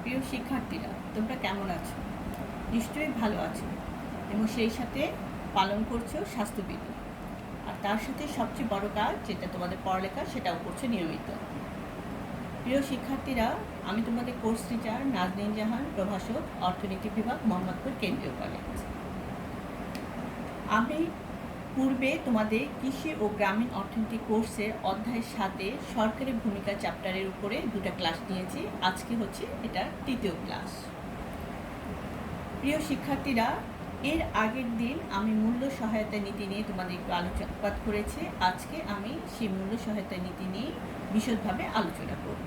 প্রিয় শিক্ষার্থীরা, তোমরা কেমন আছো? নিশ্চয়ই ভালো আছো এবং সেই সাথে পালন করছো স্বাস্থ্যবিধি। আর তার সাথে সবচেয়ে বড় কাজ যেটা তোমাদের পড়ালেখা, সেটাও করছো নিয়মিত। প্রিয় শিক্ষার্থীরা, আমি তোমাদের কোর্স টিচার নাজনীন জাহান, প্রভাষক, অর্থনীতি বিভাগ, মোহাম্মদপুর কেন্দ্রীয় কলেজ। আমি পূর্বে তোমাদের কৃষি ও গ্রামীণ অর্থনীতি কোর্সের অধ্যায় 7 সরকারি ভূমিকা চ্যাপ্টারের উপরে 2টা ক্লাস নিয়েছি। আজকে হচ্ছে এটা 3য় ক্লাস। প্রিয় শিক্ষার্থীরা, এর আগের দিন আমি মূল্য সহায়তা নীতি নিয়ে তোমাদের একটু আলোকপাত করেছি। আজকে আমি সেই মূল্য সহায়তা নীতি নিয়ে বিশদভাবে আলোচনা করব।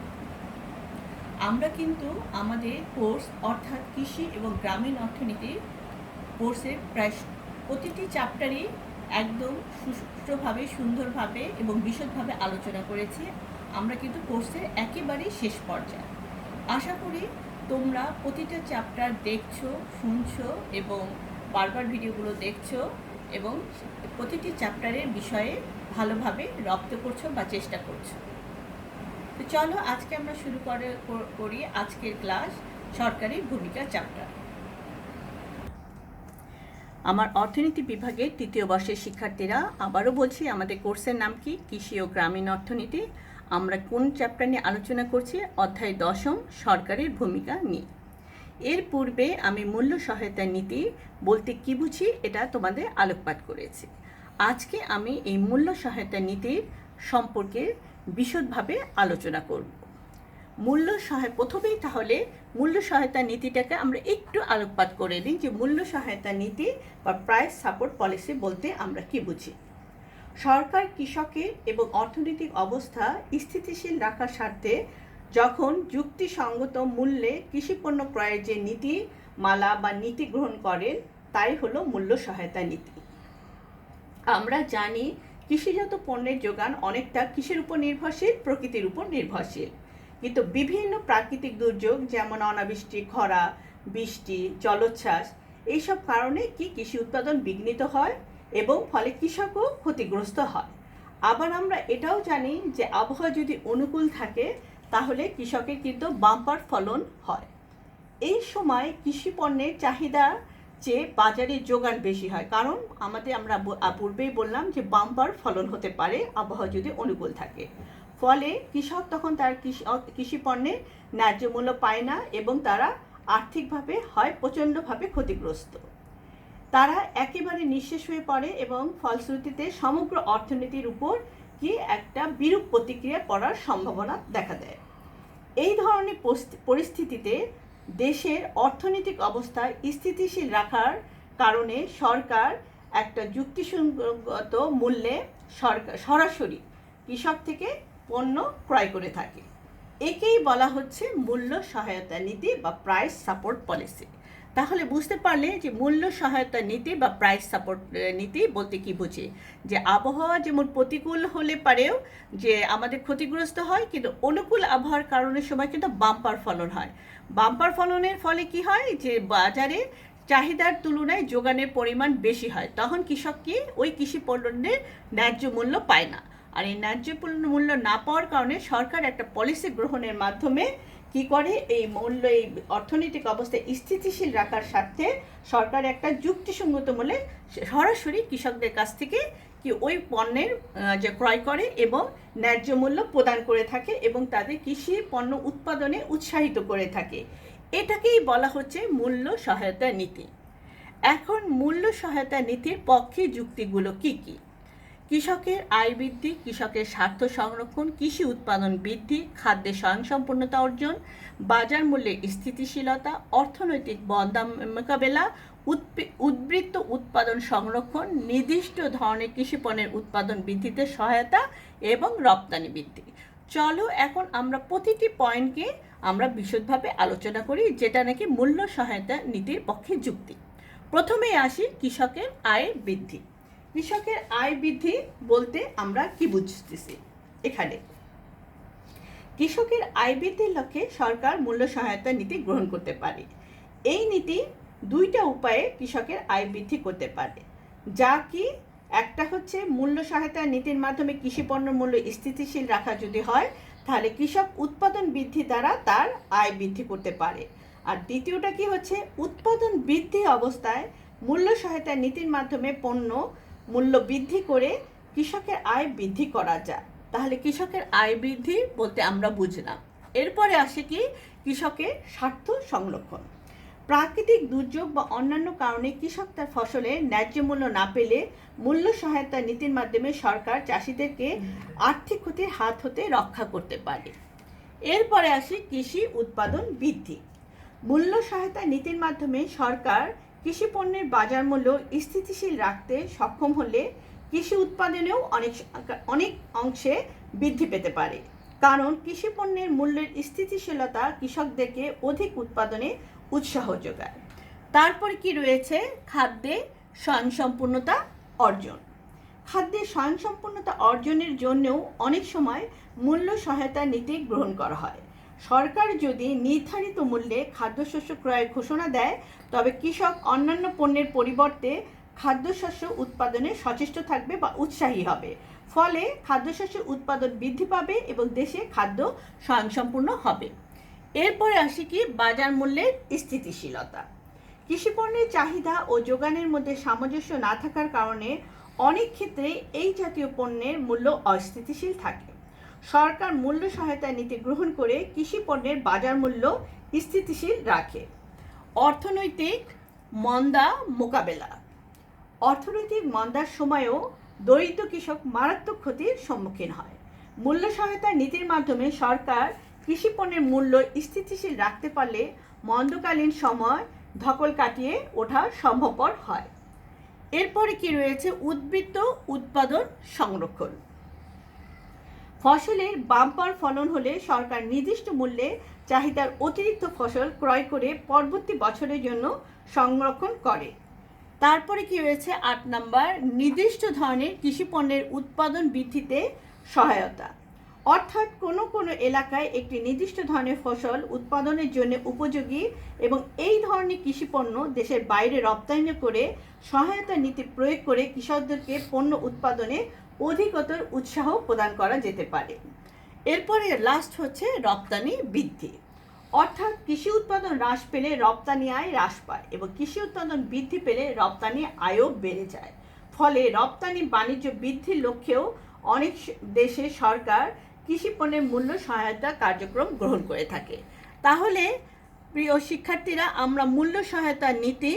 আমরা কিন্তু আমাদের কোর্স অর্থাৎ কৃষি এবং গ্রামীণ অর্থনীতির কোর্সের প্রায় প্রতিটি চ্যাপ্টারই একদম সুষ্ঠুভাবে, সুন্দরভাবে এবং বিশদভাবে আলোচনা করেছি। আমরা কিন্তু কোর্সের একেবারেই শেষ পর্যায়ে। আশা করি তোমরা প্রতিটা চ্যাপ্টার দেখছো, শুনছো এবং বারবার ভিডিওগুলো দেখছো এবং প্রতিটি চ্যাপ্টারের বিষয়ে ভালোভাবে রপ্ত করছো বা চেষ্টা করছো। তো চলো আজকে আমরা শুরু করি আজকের ক্লাস সরকারি ভূমিকা চ্যাপ্টার। আমার অর্থনীতি বিভাগের 3য় বর্ষের শিক্ষার্থীরা, আবারও বলছি, আমাদের কোর্সের নাম কি? কৃষি ও গ্রামীণ অর্থনীতি। আমরা কোন চ্যাপ্টার নিয়ে আলোচনা করছি? অধ্যায় 10 সরকারের ভূমিকা নিয়ে। এর পূর্বে আমি মূল্য সহায়তা নীতি বলতে কি বুঝি এটা তোমাদের আলোকপাত করেছি। আজকে আমি এই মূল্য সহায়তা নীতির সম্পর্কে বিশদভাবে আলোচনা করব। প্রথমেই তাহলে মূল্য সহায়তা নীতিটাকে আমরা একটু আলোকপাত করে নিই যে মূল্য সহায়তা নীতি বা প্রাইস সাপোর্ট পলিসি বলতে আমরা কি বুঝি। সরকার কৃষকের এবং অর্থনৈতিক অবস্থা স্থিতিশীল রাখার স্বার্থে যখন যুক্তিসঙ্গত মূল্যে কৃষিপণ্য ক্রয়ের যে নীতিমালা বা নীতি গ্রহণ করেন, তাই হলো মূল্য সহায়তা নীতি। আমরা জানি কৃষিজাত পণ্যের যোগান অনেকটা কৃষির উপর নির্ভরশীল, প্রকৃতির উপর নির্ভরশীল। কিন্তু বিভিন্ন প্রাকৃতিক দুর্যোগ যেমন অনাবৃষ্টি, খরা, বৃষ্টি, জলোচ্ছ্বাস, এইসব কারণে কৃষি উৎপাদন বিঘ্নিত হয় এবং ফলে কৃষকও ক্ষতিগ্রস্ত হয়। আবার আমরা এটাও জানি যে আবহাওয়া যদি অনুকূল থাকে তাহলে কৃষকের কিন্তু বাম্পার ফলন হয়। এই সময় কৃষি পণ্যের চাহিদা চেয়ে বাজারে যোগান বেশি হয়, কারণ আমরা পূর্বেই বললাম যে বাম্পার ফলন হতে পারে আবহাওয়া যদি অনুকূল থাকে। ফলে কৃষক তখন তার কৃষি পণ্যের ন্যায্য মূল্য পায় না এবং তারা আর্থিকভাবে হয় প্রচণ্ডভাবে ক্ষতিগ্রস্ত। তারা একেবারে নিঃশেষ হয়ে পড়ে এবং ফলশ্রুতিতে সমগ্র অর্থনীতির উপর একটা বিরূপ প্রতিক্রিয়া পড়ার সম্ভাবনা দেখা দেয়। এই ধরনের পরিস্থিতিতে দেশের অর্থনৈতিক অবস্থা স্থিতিশীল রাখার কারণে সরকার একটা যুক্তিসঙ্গত মূল্যে সরাসরি কৃষক থেকে পণ্য ক্রয় করে থাকে। একেই বলা হচ্ছে মূল্য সহায়তা নীতি বা প্রাইস সাপোর্ট পলিসি। তাহলে বুঝতে পারলে যে মূল্য সহায়তা নীতি বা প্রাইস সাপোর্ট নীতি বলতে কি বুঝি, যে আবহাওয়া যেমন প্রতিকূল হলে পারেও যে আমাদের ক্ষতিগ্রস্ত হয়, কিন্তু অনুকূল আবহাওয়ার কারণের সময় কিন্তু বাম্পার ফলন হয়। বাম্পার ফলনের ফলে কি হয়, যে বাজারে চাহিদার তুলনায় যোগানের পরিমাণ বেশি হয়, তখন কৃষক ওই কৃষি পণ্যের ন্যায্য মূল্য পায় না। আর এই ন্যায্য মূল্য না পাওয়ার কারণে সরকার একটা পলিসি গ্রহণের মাধ্যমে কি করে, এই অর্থনৈতিক অবস্থায় স্থিতিশীল রাখার স্বার্থে সরকার একটা যুক্তিসঙ্গত মূল্যে সরাসরি কৃষকদের কাছ থেকে ওই পণ্যের যে ক্রয় করে এবং ন্যায্য মূল্য প্রদান করে থাকে এবং তাদের কৃষি পণ্য উৎপাদনে উৎসাহিত করে থাকে। এটাকেই বলা হচ্ছে মূল্য সহায়তা নীতি। এখন মূল্য সহায়তা নীতির পক্ষে যুক্তিগুলো কি কি? কৃষকের আয় বৃদ্ধি, কৃষকের স্বার্থ সংরক্ষণ, কৃষি উৎপাদন বৃদ্ধি, খাদ্যে স্বয়ংসম্পূর্ণতা অর্জন, বাজার মূল্যের স্থিতিশীলতা, অর্থনৈতিক মন্দা মোকাবেলা, উদ্বৃত্ত উৎপাদন সংরক্ষণ, নির্দিষ্ট ধরনের কৃষি পণ্যের উৎপাদন বৃদ্ধিতে সহায়তা এবং রপ্তানি বৃদ্ধি। চলো এখন আমরা প্রতিটি পয়েন্টকে আমরা বিশদভাবে আলোচনা করি, যেটা নাকি মূল্য সহায়তা নীতির পক্ষে যুক্তি। প্রথমেই আসি কৃষকের আয় বৃদ্ধি। কৃষকের আয় বৃদ্ধি বলতে আমরা কি বুঝতেছি? এখানে কৃষকের আয় বৃদ্ধির লক্ষ্যে সরকার মূল্য সহায়তা নীতি গ্রহণ করতে পারে। এই নীতি 2টা উপায়ে কৃষকের আয় বৃদ্ধি করতে পারে, যা কি একটা হচ্ছে মূল্য সহায়তা নীতির মাধ্যমে কৃষি পণ্য মূল্য স্থিতিশীল রাখা যদি হয়, তাহলে কৃষক উৎপাদন বৃদ্ধি দ্বারা তার আয় বৃদ্ধি করতে পারে। আর দ্বিতীয়টা কি হচ্ছে, উৎপাদন বৃদ্ধি অবস্থায় মূল্য সহায়তা নীতির মাধ্যমে পণ্য মূল্য বৃদ্ধি করে কৃষকের আয় বৃদ্ধি করা যায়। তাহলে কৃষকের আয় বৃদ্ধি বলতে আমরা বুঝলাম। এরপরে আসে কি, কৃষকের স্বার্থ সংরক্ষণ। প্রাকৃতিক দুর্যোগ বা অন্যান্য কারণে কৃষক তার ফসলের ন্যায্য মূল্য না পেলে মূল্য সহায়তা নীতির মাধ্যমে সরকার চাষিদেরকে আর্থিক ক্ষতির হাত হতে রক্ষা করতে পারে। এরপরে আসি কৃষি উৎপাদন বৃদ্ধি। মূল্য সহায়তা নীতির মাধ্যমে সরকার কৃষি পণ্যের বাজার মূল্য স্থিতিশীল রাখতে সক্ষম হলে কৃষি উৎপাদনেও অনেক অংশে বৃদ্ধি পেতে পারে, কারণ কৃষি পণ্যের মূল্যের স্থিতিশীলতা কৃষকদেরকে অধিক উৎপাদনে উৎসাহ যোগায়। তারপরে কি রয়েছে, খাদ্যে স্বয়ংসম্পূর্ণতা অর্জন। খাদ্যে স্বয়ংসম্পূর্ণতা অর্জনের জন্যও অনেক সময় মূল্য সহায়তা নীতি গ্রহণ করা হয়। সরকার যদি নির্ধারিত মূল্যে খাদ্যশস্য ক্রয়ের ঘোষণা দেয়, তবে কৃষক অন্যান্য পণ্যের পরিবর্তে খাদ্যশস্য উৎপাদনে সচেষ্ট থাকবে বা উৎসাহী হবে। ফলে খাদ্যশস্য উৎপাদন বৃদ্ধি পাবে এবং দেশে খাদ্য স্বয়ংসম্পূর্ণ হবে। এরপরে আসি কি, বাজার মূল্যের স্থিতিশীলতা। কৃষি পণ্যের চাহিদা ও যোগানের মধ্যে সামঞ্জস্য না থাকার কারণে অনেক ক্ষেত্রে এই জাতীয় পণ্যের মূল্য অস্থিতিশীল থাকে। সরকার মূল্য সহায়তা নীতি গ্রহণ করে কৃষি পণ্যের বাজার মূল্য স্থিতিশীল রাখে। অর্থনৈতিক মন্দা মোকাবেলা। অর্থনৈতিক মন্দার সময়ও দরিদ্র কৃষক মারাত্মক ক্ষতির সম্মুখীন হয়। মূল্য সহায়তা নীতির মাধ্যমে সরকার কৃষি পণ্যের মূল্য স্থিতিশীল রাখতে পারলে মন্দকালীন সময় ধকল কাটিয়ে ওঠা সম্ভবপর হয়। এরপরে কি রয়েছে, উদ্বৃত্ত উৎপাদন সংরক্ষণ। ফসলের বাম্পার ফলন হলে সরকার নির্দিষ্ট মূল্যে চাহিদার অতিরিক্ত ফসল ক্রয় করে পরবর্তী বছরের জন্য সংরক্ষণ করে। তারপরে কি রয়েছে 8 নম্বর, নির্দিষ্ট ধরনের কৃষি পণ্যের উৎপাদন বৃদ্ধিতে সহায়তা। অর্থাৎ কোনো এলাকায় একটি নির্দিষ্ট ধরনের ফসল উৎপাদনের জন্য উপযোগী এবং এই ধরনের কৃষি পণ্য দেশের বাইরে রপ্তানি করে সহায়তা নীতি প্রয়োগ করে কৃষকদেরকে পণ্য উৎপাদনে অধিকতর উৎসাহ প্রদান করা যেতে পারে। এরপরে লাস্ট হচ্ছে রপ্তানি বৃদ্ধি। অর্থাৎ কৃষি উৎপাদন হ্রাস পেলে রপ্তানি আয় হ্রাস পায় এবং কৃষি উৎপাদন বৃদ্ধি পেলে রপ্তানি আয়ও বেড়ে যায়। ফলে রপ্তানি বাণিজ্য বৃদ্ধির লক্ষ্যেও অনেক দেশে সরকার কৃষি পণ্যের মূল্য সহায়তা কার্যক্রম গ্রহণ করে থাকে। তাহলে প্রিয় শিক্ষার্থীরা, আমরা মূল্য সহায়তা নীতি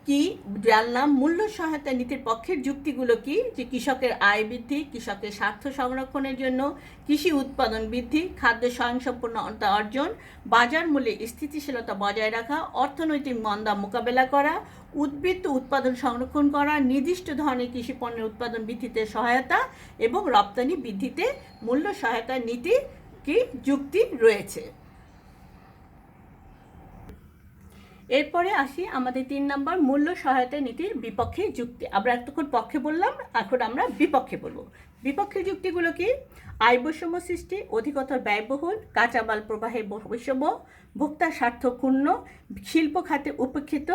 কি জানলাম। মূল্য সহায়তা নীতির পক্ষের যুক্তিগুলো কি, যে কৃষকের আয় বৃদ্ধি, কৃষকের স্বার্থ সংরক্ষণের জন্য কৃষি উৎপাদন বৃদ্ধি, খাদ্য স্বয়ংসম্পূর্ণতা অর্জন, বাজার মূল্যে স্থিতিশীলতা বজায় রাখা, অর্থনৈতিক মন্দা মোকাবেলা করা, উদ্বৃত্ত উৎপাদন সংরক্ষণ করা, নির্দিষ্ট ধরনের কৃষি পণ্যের উৎপাদন বৃদ্ধিতে সহায়তা এবং রপ্তানি বৃদ্ধিতে মূল্য সহায়তা নীতি কি যুক্তি রয়েছে। এরপরে আসি আমাদের 3 নম্বর, মূল্য সহায়তা নীতির বিপক্ষে যুক্তি। আমরা এতক্ষণ পক্ষে বললাম, এখন আমরা বিপক্ষে বলবো। বিপক্ষে যুক্তিগুলো কি, আয় বৈষম্য সৃষ্টি, অধিকতর ব্যয়বহুল, কাঁচামাল প্রবাহে বৈষম্য, ভোক্তার স্বার্থ ক্ষুণ্ণ, শিল্প খাতে উপেক্ষিত,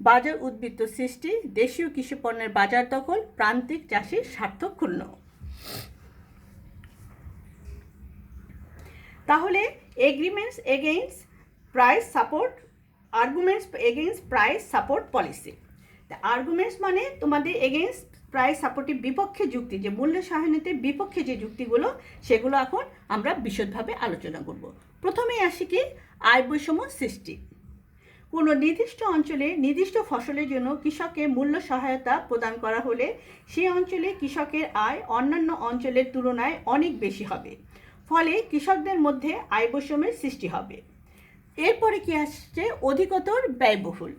বাজার উদ্বৃত্ত সৃষ্টি, দেশীয় কৃষি পণ্যের বাজার দখল, প্রান্তিক চাষির স্বার্থ ক্ষুণ্ণ। তাহলে agreements against price support, arguments against price support policy. Arguments মানে তোমাদের এগেইনস্ট প্রাইস সাপোর্টের বিপক্ষে যুক্তি, যে মূল্য সহায়তার বিপক্ষে যে যুক্তিগুলো, সেগুলো এখন আমরা বিশদভাবে আলোচনা করব। প্রথমেই আসি কি, আয় বৈষম্য সৃষ্টি। কোনো নির্দিষ্ট অঞ্চলে নির্দিষ্ট ফসলের জন্য কৃষককে মূল্য সহায়তা প্রদান করা হলে সেই অঞ্চলে কৃষকের আয় অন্যান্য অঞ্চলের তুলনায় অনেক বেশি হবে। ফলে কৃষকদের মধ্যে আয় বৈষম্যের সৃষ্টি হবে। এরপরে কি আসছে, অধিকতর ব্যয়বহুল।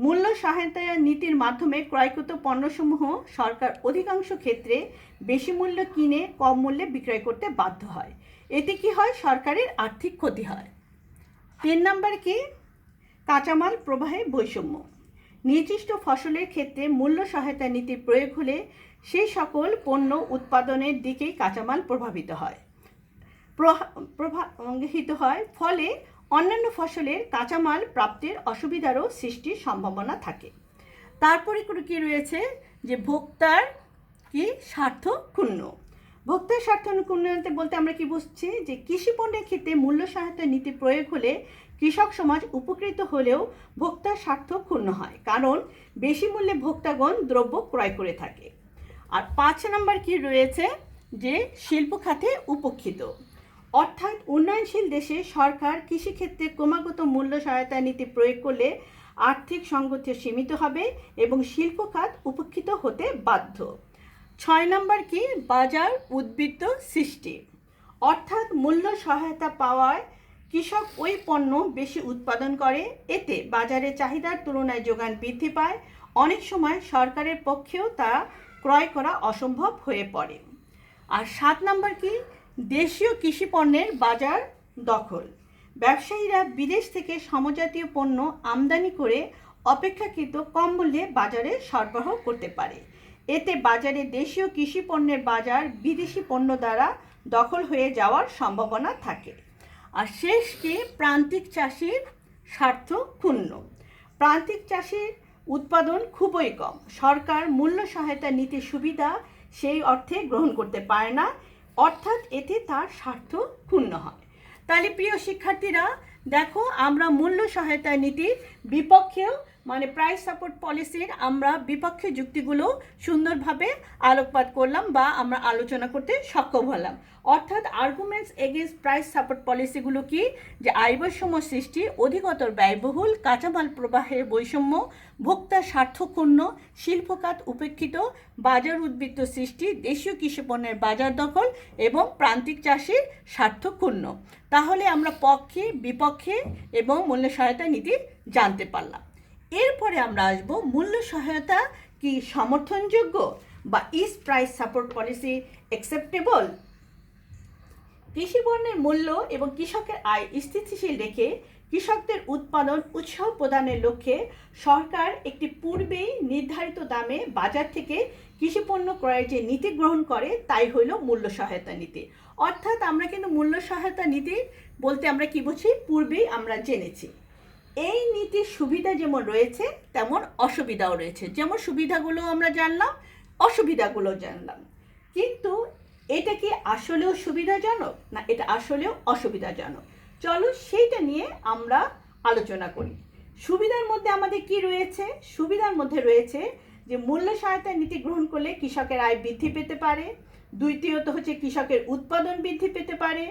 মূল্য সহায়তা নীতির মাধ্যমে ক্রয়কৃত পণ্যসমূহ সরকার অধিকাংশ ক্ষেত্রে বেশি মূল্য কিনে কম মূল্যে বিক্রয় করতে বাধ্য হয়। এতে কি হয়, সরকারের আর্থিক ক্ষতি হয়। 3 নম্বর কি, কাঁচামাল প্রবাহে বৈষম্য। নির্দিষ্ট ফসলের ক্ষেত্রে মূল্য সহায়তা নীতির প্রয়োগ হলে সেই সকল পণ্য উৎপাদনের দিকেই কাঁচামাল প্রভাবিত হয়, ফলে অন্যান্য ফসলের কাঁচামাল প্রাপ্তির অসুবিধারও সৃষ্টির সম্ভাবনা থাকে। তারপরে কি রয়েছে, যে ভোক্তার কি স্বার্থ ক্ষুণ্ণ। ভোক্তার স্বার্থ উন্নয়নতে বলতে আমরা কি বুঝছি যে কৃষি পণ্যের ক্ষেত্রে মূল্য সহায়তা নীতি প্রয়োগ হলে কৃষক সমাজ উপকৃত হলেও ভোক্তার স্বার্থ ক্ষুণ্ণ হয়, কারণ বেশি মূল্যে ভোক্তাগণ দ্রব্য ক্রয় করে থাকে। আর 5 নম্বর কি রয়েছে যে শিল্প খাতে উপেক্ষিত, অর্থাৎ উন্নয়নশীল দেশে সরকার কৃষিক্ষেত্রে ক্রমাগত মূল্য সহায়তা নীতি প্রয়োগ করলে আর্থিক সংগতি সীমিত হবে এবং শিল্প খাত উপেক্ষিত হতে বাধ্য। 6 নম্বর কি বাজার উদ্বৃত্ত সৃষ্টি, অর্থাৎ মূল্য সহায়তা পাওয়ায় কৃষক ওই পণ্য বেশি উৎপাদন করে, এতে বাজারে চাহিদার তুলনায় যোগান বৃদ্ধি পায়, অনেক সময় সরকারের পক্ষেও তা ক্রয় করা অসম্ভব হয়ে পড়ে। আর 7 নম্বর কি দেশীয় কৃষি পণ্যের বাজার দখল, ব্যবসায়ীরা বিদেশ থেকে সমজাতীয় পণ্য আমদানি করে অপেক্ষাকৃত কম মূল্যে বাজারে সরবরাহ করতে পারে, এতে বাজারে দেশীয় কৃষি পণ্যের বাজার বিদেশি পণ্য দ্বারা দখল হয়ে যাওয়ার সম্ভাবনা থাকে। আর শেষ কি প্রান্তিক চাষির স্বার্থ ক্ষুণ্ণ, প্রান্তিক চাষির উৎপাদন খুবই কম, সরকার মূল্য সহায়তা নীতির সুবিধা সেই অর্থে গ্রহণ করতে পারে না, অর্থাৎ এতে তার স্বার্থ ক্ষুণ্ণ হয়। তাহলে প্রিয় শিক্ষার্থীরা দেখো, আমরা মূল্য সহায়তা নীতির বিপক্ষেও মানে প্রাইস সাপোর্ট পলিসির আমরা বিপক্ষে যুক্তিগুলো সুন্দরভাবে আলোকপাত করলাম বা আমরা আলোচনা করতে সক্ষম হলাম। অর্থাৎ আর্গুমেন্টস এগেইনস্ট প্রাইস সাপোর্ট পলিসিগুলো কি, যে আয় বৈষম্য সৃষ্টি, অধিকতর ব্যয়বহুল, কাঁচামাল প্রবাহের বৈষম্য, ভোক্তার স্বার্থক্ষুণ্ণ, শিল্পখাত উপেক্ষিত, বাজার উদ্বৃত্ত সৃষ্টি, দেশীয় কৃষিপণ্যের বাজার দখল এবং প্রান্তিক চাষির স্বার্থক্ষুণ্ণ। তাহলে আমরা পক্ষে বিপক্ষে এবং মূল্য সহায়তা নীতি জানতে পারলাম। এরপরে আমরা আসব মূল্য সহায়তা কি সমর্থনযোগ্য বা is price support policy acceptable. কৃষি পণ্যের মূল্য এবং কৃষকের আয় স্থিতিশীল রেখে কৃষকদের উৎপাদন উৎসাহ প্রদানের লক্ষ্যে সরকার একটি পূর্বেই নির্ধারিত দামে বাজার থেকে কৃষিপণ্য ক্রয়ের যে নীতি গ্রহণ করে তাই হইল মূল্য সহায়তা নীতি। অর্থাৎ আমরা কিন্তু মূল্য সহায়তা নীতি বলতে আমরা কি বুঝি পূর্বেই আমরা জেনেছি। এই নীতির সুবিধা যেমন রয়েছে তেমন অসুবিধাও রয়েছে, যেমন সুবিধাগুলো আমরা জানলাম, অসুবিধাগুলো জানলাম, কিন্তু এটা কি আসলেও সুবিধাজনক না এটা আসলেও অসুবিধাজনক, চলো সেইটা নিয়ে আমরা আলোচনা করি। সুবিধার মধ্যে আমাদের কি রয়েছে, সুবিধার মধ্যে রয়েছে যে মূল্য সহায়তা নীতি গ্রহণ করলে কৃষকের আয় বৃদ্ধি পেতে পারে, দ্বিতীয়ত হচ্ছে কৃষকের উৎপাদন বৃদ্ধি পেতে পারে,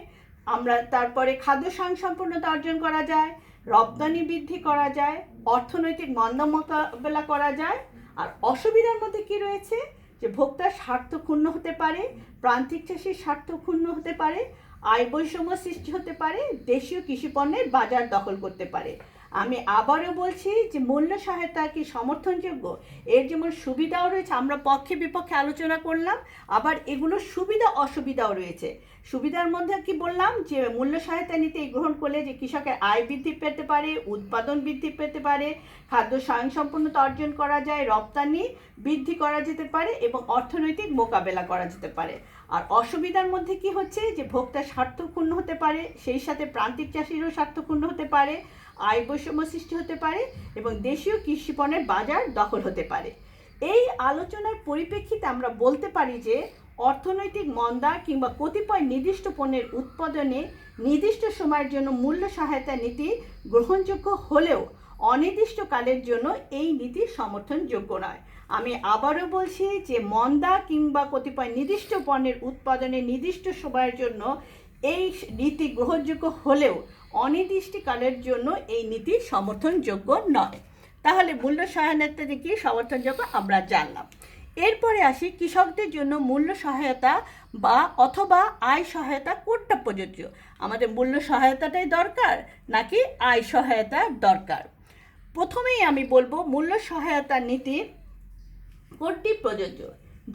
আমরা তারপরে খাদ্য স্বয়ংসম্পূর্ণতা অর্জন করা যায়, রপ্তানি বৃদ্ধি করা যায়, অর্থনৈতিক মন্দা মোকাবেলা করা যায়। আর অসুবিধার মধ্যে কি রয়েছে যে ভোক্তার স্বার্থ ক্ষুণ্ণ হতে পারে, প্রান্তিক চাষির স্বার্থ ক্ষুণ্ণ হতে পারে, আয় বৈষম্য সৃষ্টি হতে পারে, দেশীয় কৃষি পণ্যের বাজার দখল করতে পারে। আমি আবারও বলছি যে মূল্য সহায়তা কি সমর্থনযোগ্য, এর যেমন সুবিধাও রয়েছে, আমরা পক্ষে বিপক্ষে আলোচনা করলাম, আবার এগুলোর সুবিধা অসুবিধাও রয়েছে। সুবিধার মধ্যে কি বললাম যে মূল্য সহায়তা নীতি গ্রহণ করলে যে কৃষকের আয় বৃদ্ধি পেতে পারে, উৎপাদন বৃদ্ধি পেতে পারে, খাদ্য স্বয়ংসম্পূর্ণতা অর্জন করা যায়, রপ্তানি বৃদ্ধি করা যেতে পারে এবং অর্থনৈতিক মোকাবেলা করা যেতে পারে। আর অসুবিধার মধ্যে কি হচ্ছে যে ভোক্তার স্বার্থ ক্ষুণ্ণ হতে পারে, সেই সাথে প্রান্তিক চাষিরও স্বার্থ ক্ষুণ্ণ হতে পারে, আয় বৈষম্য সৃষ্টি হতে পারে এবং দেশীয় কৃষি পণ্যের বাজার দখল হতে পারে। এই আলোচনার পরিপ্রেক্ষিতে আমরা বলতে পারি যে অর্থনৈতিক মন্দা কিংবা কতিপয় নির্দিষ্ট পণ্যের উৎপাদনে নির্দিষ্ট সময়ের জন্য মূল্য সহায়তা নীতি গ্রহণযোগ্য হলেও অনির্দিষ্টকালের জন্য এই নীতি সমর্থনযোগ্য নয়। আমি আবারও বলছি যে মন্দা কিংবা কতিপয় নির্দিষ্ট পণ্যের উৎপাদনে নির্দিষ্ট সময়ের জন্য এই নীতি গ্রহণযোগ্য হলেও অনির্দিষ্টকালের জন্য এই নীতি সমর্থনযোগ্য নয়। তাহলে মূল্য সহায়তা কি সমর্থনযোগ্য আমরা জানলাম। এরপরে আসি কৃষকদের জন্য মূল্য সহায়তা বা অথবা আয় সহায়তা কোনটা প্রযোজ্য, আমাদের মূল্য সহায়তাটাই দরকার নাকি আয় সহায়তা দরকার। প্রথমেই আমি বলবো মূল্য সহায়তা নীতি কোনটি প্রযোজ্য।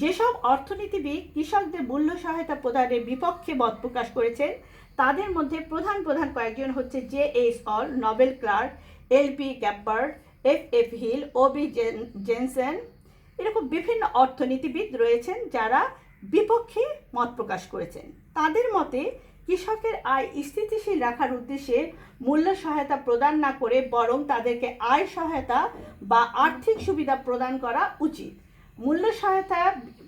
যেসব অর্থনীতিবিদ কৃষকদের মূল্য সহায়তা প্রদানের বিপক্ষে মত প্রকাশ করেছেন তাদের মধ্যে প্রধান কয়েকজন হচ্ছে J H. Hall, Nobel Clark, L P. Gappard, F F. Hill, O B. Jensen, এরকম বিভিন্ন অর্থনীতিবিদ রয়েছেন যারা বিপক্ষে মত প্রকাশ করেছেন। তাদের মতে কৃষকের আয় স্থিতিশীল রাখার উদ্দেশ্যে মূল্য সহায়তা প্রদান না করে বরং তাদেরকে আয় সহায়তা বা আর্থিক সুবিধা প্রদান করা উচিত। মূল্য সহায়তা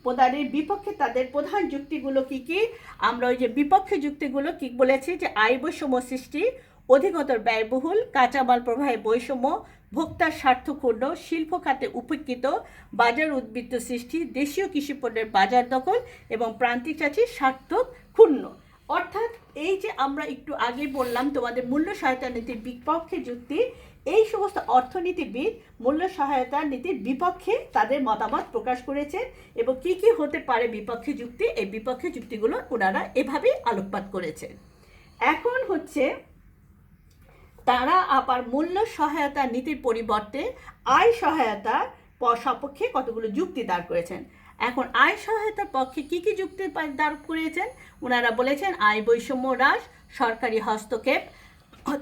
প্রদানের বিপক্ষে তাদের প্রধান যুক্তিগুলো কি কি? আমরা ওই যে বিপক্ষে যুক্তিগুলো কি বলেছি, যে আয় বৈষম্য সৃষ্টি, অধিকতর ব্যয়বহুল, কাঁচামাল প্রবাহে বৈষম্য, ভোক্তার স্বার্থ ক্ষুণ্ণ, শিল্প খাতে উপেক্ষিত, বাজার উদ্বৃত্ত সৃষ্টি, দেশীয় কৃষিপণ্যের বাজার দখল এবং প্রান্তিক চাষির স্বার্থ ক্ষুণ্ণ। অর্থাৎ এই যে আমরা একটু আগে বললাম তোমাদের মূল্য সহায়তা নীতির বিপক্ষে যুক্তি, এই সমস্ত অর্থনীতিবিদ মূল্য সহায়তা নীতির বিপক্ষে তাদের মতামত প্রকাশ করেছেন এবং কি কি হতে পারে বিপক্ষে যুক্তি, এই বিপক্ষে যুক্তিগুলো ওনারা এভাবেই আলোকপাত করেছেন। এখন হচ্ছে তারা আবার মূল্য সহায়তা নীতির পরিবর্তে আয় সহায়তার সপক্ষে কতগুলো যুক্তি দাঁড় করেছেন। এখন আয় সহায়তার পক্ষে কি কি যুক্তি দাঁড় করেছেন? ওনারা বলেছেন আয় বৈষম্য হ্রাস, সরকারি হস্তক্ষেপ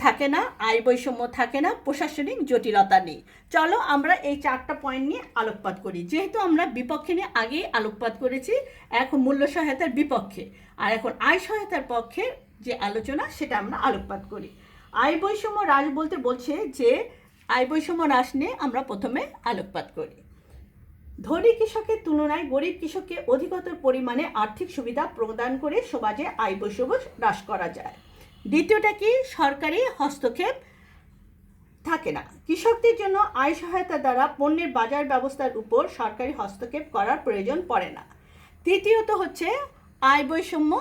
থাকে না, আয় বৈষম্য থাকে না, প্রশাসনিক জটিলতা নেই। চলো আমরা এই 4টা পয়েন্ট নিয়ে আলোকপাত করি। যেহেতু আমরা বিপক্ষে নিয়ে আগেই আলোকপাত করেছি, এখন মূল্য সহায়তার বিপক্ষে, আর এখন আয় সহায়তার পক্ষে যে আলোচনা সেটা আমরা আলোকপাত করি। আয় বৈষম্য হ্রাস বলতে বলছে যে আয় বৈষম্য হ্রাস নিয়ে আমরা প্রথমে আলোকপাত করি। ধনী কৃষকের তুলনায় গরিব কৃষককে অধিকতর পরিমাণে আর্থিক সুবিধা প্রদান করে সমাজে আয় বৈষম্য হ্রাস করা যায়। দ্বিতীয়টা কি? সরকারি হস্তক্ষেপ থাকে না। কৃষকদের জন্য আয় সহায়তা দ্বারা পণ্যের বাজার ব্যবস্থার উপর সরকারি হস্তক্ষেপ করার প্রয়োজন পড়ে না। তৃতীয়ত হচ্ছে আয় বৈষম্য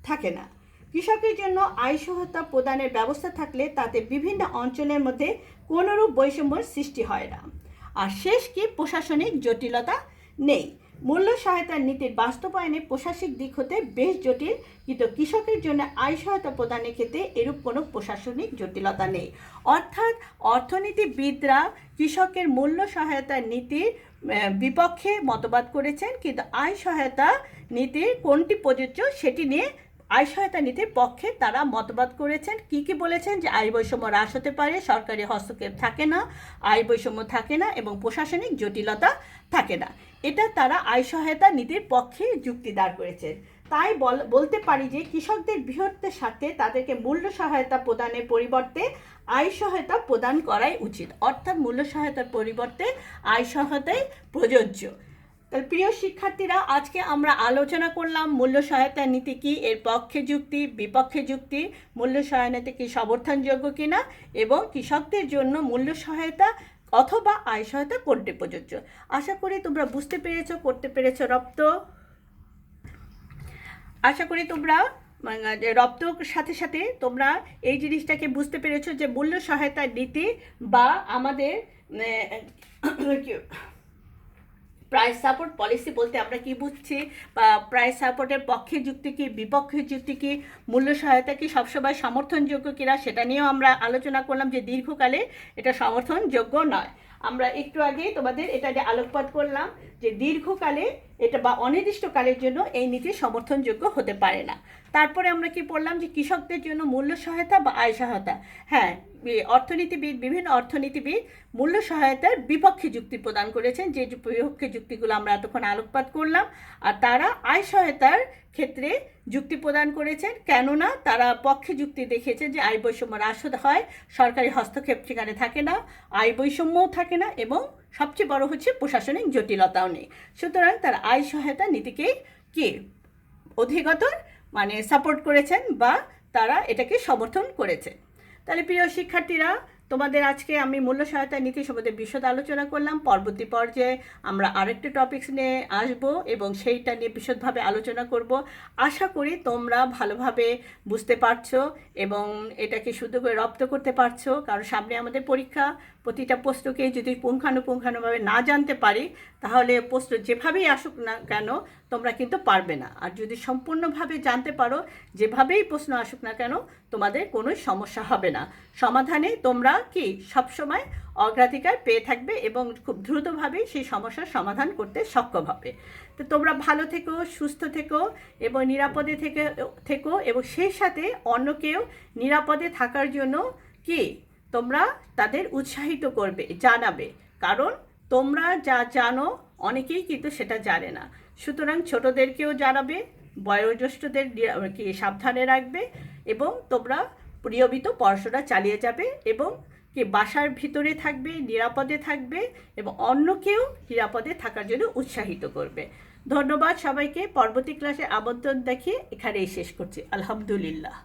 থাকে না। কৃষকের জন্য আয় সহায়তা প্রদানের ব্যবস্থা থাকলে তাতে বিভিন্ন অঞ্চলের মধ্যে কোনোরূপ বৈষম্যের সৃষ্টি হয় না। আর শেষ কি? প্রশাসনিক জটিলতা নেই। মূল্য সহায়তার নীতির বাস্তবায়নে প্রশাসনিক দিক হতে বেশ জটিল, কিন্তু কৃষকের জন্য আয় সহায়তা প্রদানের ক্ষেত্রে এরূপ কোনো প্রশাসনিক জটিলতা নেই। অর্থাৎ অর্থনীতিবিদরা কৃষকের মূল্য সহায়তার নীতির বিপক্ষে মতবাদ করেছেন, কিন্তু আয় সহায়তা নীতির কোনটি প্রযোজ্য সেটি নিয়ে আয় সহায়তা নীতির পক্ষে তারা মতবাদ করেছেন। কি কি বলেছেন? যে আয় বৈষম্য হ্রাস হতে পারে, সরকারি হস্তক্ষেপ থাকে না, আয় বৈষম্য থাকে না এবং প্রশাসনিক জটিলতা থাকে না। এটা তারা আয় সহায়তা নীতির পক্ষে যুক্তি দাঁড় করেছেন। তাই বলতে পারি যে কৃষকদের বৃহত্তের স্বার্থে তাদেরকে মূল্য সহায়তা প্রদানের পরিবর্তে আয় সহায়তা প্রদান করাই উচিত। অর্থাৎ মূল্য সহায়তার পরিবর্তে আয় সহায়তাই প্রযোজ্য। তাহলে প্রিয় শিক্ষার্থীরা, আজকে আমরা আলোচনা করলাম মূল্য সহায়তা নীতি কি, এর পক্ষে যুক্তি, বিপক্ষে যুক্তি, মূল্য সহায়তা কি সমর্থনযোগ্য কিনা এবং কৃষকদের জন্য মূল্য সহায়তা অথবা আয় সহায়তা কোনটি প্রযোজ্য। আশা করি তোমরা বুঝতে পেরেছো, করতে পেরেছো রপ্ত। আশা করি তোমরা রপ্তর সাথে সাথে তোমরা এই জিনিসটাকে বুঝতে পেরেছো যে মূল্য সহায়তা নীতি বা আমাদের প্রাইস সাপোর্ট পলিসি বলতে আমরা কি বুঝছি, বা প্রাইস সাপোর্টের পক্ষে যুক্তি কি, বিপক্ষে যুক্তি কি, মূল্য সহায়তা কি সবসময় সমর্থনযোগ্য কিনা সেটা নিয়েও আমরা আলোচনা করলাম যে দীর্ঘকালে এটা সমর্থনযোগ্য নয়। আমরা একটু আগে তোমাদের এটা আলোকপাত করলাম যে দীর্ঘকালে এটা বা অনির্দিষ্টকালের জন্য এই নীতি সমর্থনযোগ্য হতে পারে না। তারপরে আমরা কি পড়লাম যে কৃষকদের জন্য মূল্য সহায়তা বা আয় সহায়তা, হ্যাঁ অর্থনীতিবিদ, বিভিন্ন অর্থনীতিবিদ মূল্য সহায়তার বিপক্ষে যুক্তি প্রদান করেছেন, যে বিপক্ষে যুক্তিগুলো আমরা এতক্ষণ আলোকপাত করলাম। আর তারা আয় সহায়তার ক্ষেত্রে যুক্তি প্রদান করেছেন, কেননা তারা পক্ষে যুক্তি দেখেছেন যে আয় বৈষম্য হ্রাস হয়, সরকারি হস্তক্ষেপ সেখানে থাকে না, আয় বৈষম্যও থাকে না এবং সবচেয়ে বড় হচ্ছে প্রশাসনিক জটিলতাও নেই। সুতরাং তারা আয় সহায়তা নীতিকে কি অধিকতর সাপোর্ট করেছেন বা তারা এটাকে সমর্থন করেছেন। তাহলে প্রিয় শিক্ষার্থীরা, তোমাদের আজকে আমি মূল্য সহায়তা নীতি সম্বন্ধে বিশদ আলোচনা করলাম। পরবর্তী পর্যায়ে আমরা আরেকটা টপিকস নিয়ে আসব এবং সেইটা নিয়ে বিশদভাবে আলোচনা করব। আশা করি তোমরা ভালোভাবে বুঝতে পারছো এবং এটাকে শুধু করে রপ্ত করতে পারছো, কারণ সামনে আমাদের পরীক্ষা। প্রতিটা প্রশ্নকে যদি পুঙ্খানুপুঙ্খানুভাবে না জানতে পারি তাহলে প্রশ্ন যেভাবেই আসুক না কেন তোমরা কিন্তু পারবে না। আর যদি সম্পূর্ণভাবে জানতে পারো, যেভাবেই প্রশ্ন আসুক না কেন তোমাদের কোনো সমস্যা হবে না। সমাধানে তোমরা কি সবসময় অগ্রাধিকার পেয়ে থাকবে এবং খুব দ্রুতভাবেই সেই সমস্যার সমাধান করতে সক্ষম হবে। তো তোমরা ভালো থেকো, সুস্থ থেকো এবং নিরাপদে থেকো এবং সেই সাথে অন্যকেও নিরাপদে থাকার জন্য কি তোমরা তাদের উৎসাহিত করবে, জানাবে, কারণ তোমরা যা জানো অনেকেই কিন্তু সেটা জানে না। সুতরাং ছোটদেরকেও জানাবে, বয়োজ্যেষ্ঠদের কি সাবধানে রাখবে এবং তোমরা নিয়মিত পড়াশোনা চালিয়ে যাবে এবং কে বাসার ভিতরে থাকবে, নিরাপদে থাকবে এবং অন্যকেও নিরাপদে থাকার জন্য উৎসাহিত করবে। ধন্যবাদ সবাইকে। পরবর্তী ক্লাসে আমন্ত্রণ দেখিয়ে এখানেই শেষ করছি। আলহামদুলিল্লাহ।